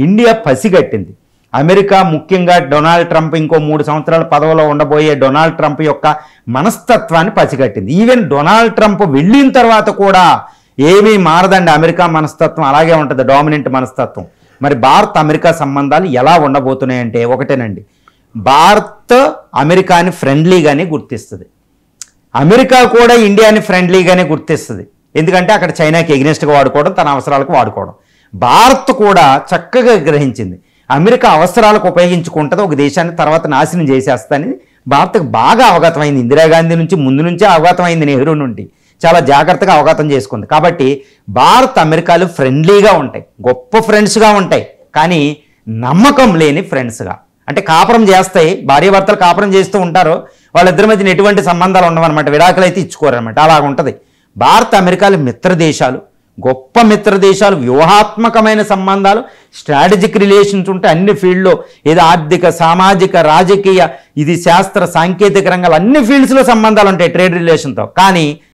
India పసిగట్టింది. America ముఖ్యంగా Donald Trump ఇంకో 3 సంవత్సరాల పదవిలో ఉండబోయే డొనాల్డ్ ట్రంప్ యొక్క మనస్తత్వాన్ని పసిగట్టింది. ఈవెన్ డొనాల్డ్ ట్రంప్ వెళ్ళిన తర్వాత కూడా ఏమీ మారదండి, అమెరికా మనస్తత్వం అలాగే ఉంటుంది, డామినెంట్ మనస్తత్వం. మరి భారత్ అమెరికా సంబంధాలు ఎలా ఉండబోతున్నాయంటే ఒకటేనండి, భారత్ అమెరికాని ఫ్రెండ్లీగానే గుర్తిస్తుంది, అమెరికా కూడా ఇండియాని ఫ్రెండ్లీగానే గుర్తిస్తుంది. ఎందుకంటే అక్కడ చైనాకి ఎగ్నెస్ట్గా వాడుకోవడం, తన అవసరాలకు వాడుకోవడం. భారత్ కూడా చక్కగా గ్రహించింది, అమెరికా అవసరాలకు ఉపయోగించుకుంటుంది, ఒక దేశాన్ని తర్వాత నాశనం చేసేస్తుందని భారత్కు బాగా అవగతమైంది. ఇందిరాగాంధీ నుంచి ముందు నుంచే అవగతమైంది, నెహ్రూ నుండి చాలా జాగ్రత్తగా అవగతం చేసుకుంది. కాబట్టి భారత్ అమెరికాలు ఫ్రెండ్లీగా ఉంటాయి, గొప్ప ఫ్రెండ్స్గా ఉంటాయి, కానీ నమ్మకం లేని ఫ్రెండ్స్గా. అంటే కాపురం చేస్తాయి, భార్యాభర్తలు కాపురం చేస్తూ ఉంటారు, వాళ్ళిద్దరి మధ్యన ఎటువంటి సంబంధాలు ఉండవన్నమాట, విడాకులు అయితే ఇచ్చుకోరనమాట, అలాగ ఉంటుంది. భారత్ అమెరికాలు మిత్ర దేశాలు, గొప్ప మిత్ర దేశాలు, వ్యూహాత్మకమైన సంబంధాలు, స్ట్రాటజిక్ రిలేషన్స్ ఉంటే అన్ని ఫీల్డ్లో, ఏదో ఆర్థిక, సామాజిక, రాజకీయ, ఇది శాస్త్ర, సాంకేతిక రంగాలు అన్ని ఫీల్డ్స్లో సంబంధాలు ఉంటాయి ట్రేడ్ రిలేషన్తో. కానీ